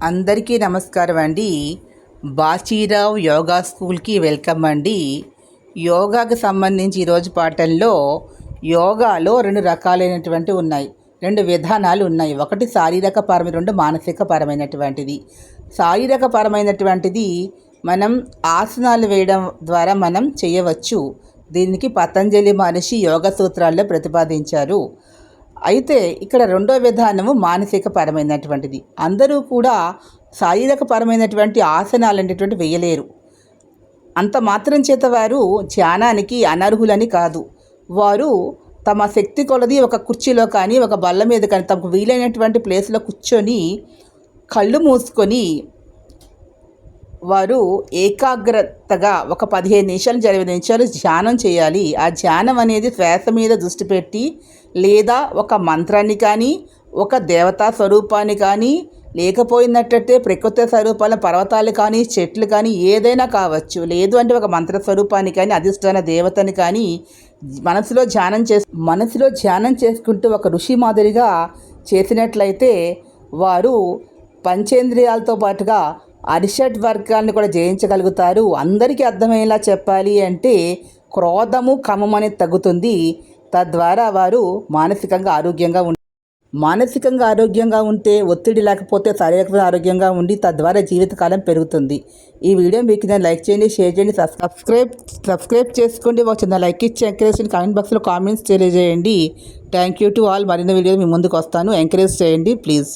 అందరికీ నమస్కారం అండి. బాచీరావ్ యోగా స్కూల్కి వెల్కమ్ అండి. యోగాకు సంబంధించి ఈరోజు పాఠంలో యోగాలో రెండు రకాలైనటువంటి ఉన్నాయి, రెండు విధానాలు ఉన్నాయి. ఒకటి శారీరక పరమైన, రెండు మానసిక పరమైనటువంటిది. శారీరక పరమైనటువంటిది మనం ఆసనాలు వేయడం ద్వారా మనం చేయవచ్చు. దీనికి పతంజలి మహర్షి యోగ సూత్రాల్లో ప్రతిపాదించారు. అయితే ఇక్కడ రెండో విధానము మానసిక పరమైనటువంటిది. అందరూ కూడా శారీరక పరమైనటువంటి ఆసనాలు అనేటువంటి వేయలేరు. అంత మాత్రం చేత వారు ధ్యానానికి అనర్హులని కాదు. వారు తమ శక్తి కొలది ఒక కుర్చీలో కానీ, ఒక బల్ల మీద కానీ, తమకు వీలైనటువంటి ప్లేస్లో కూర్చొని కళ్ళు మూసుకొని వారు ఏకాగ్రతగా ఒక 15 నిమిషాలు 20 నిమిషాలు ధ్యానం చేయాలి. ఆ ధ్యానం అనేది శ్వాస మీద దృష్టి పెట్టి, లేదా ఒక మంత్రాన్ని కానీ, ఒక దేవతా స్వరూపాన్ని కానీ, లేకపోయినట్టయితే ప్రకృతి స్వరూపాల పర్వతాలు కానీ, చెట్లు కానీ, ఏదైనా కావచ్చు. లేదు అంటే ఒక మంత్ర స్వరూపాన్ని కానీ, అధిష్టాన దేవతని కానీ మనసులో ధ్యానం చేసుకుంటూ ఒక ఋషి మాదిరిగా చేసినట్లయితే వారు పంచేంద్రియాలతో పాటుగా అరిషడ్ వర్గాన్ని కూడా జయించగలుగుతారు. అందరికీ అర్థమయ్యేలా చెప్పాలి అంటే క్రోధము, కమం అనేది తగ్గుతుంది. తద్వారా వారు మానసికంగా ఆరోగ్యంగా ఉంటే, ఒత్తిడి లేకపోతే శారీరక ఆరోగ్యంగా ఉండి, తద్వారా జీవితకాలం పెరుగుతుంది. ఈ వీడియో మీకు నేను లైక్ చేయండి, షేర్ చేయండి, సబ్స్క్రైబ్ చేసుకోండి. ఒక చిన్న లైక్ ఇచ్చి ఎంకరేజ్ చేయండి. కామెంట్ బాక్స్లో కామెంట్స్ తెలియజేయండి. Thank you to all. మరిన్ని వీడియోలు మీ ముందుకు వస్తాను. ఎంకరేజ్ చేయండి ప్లీజ్.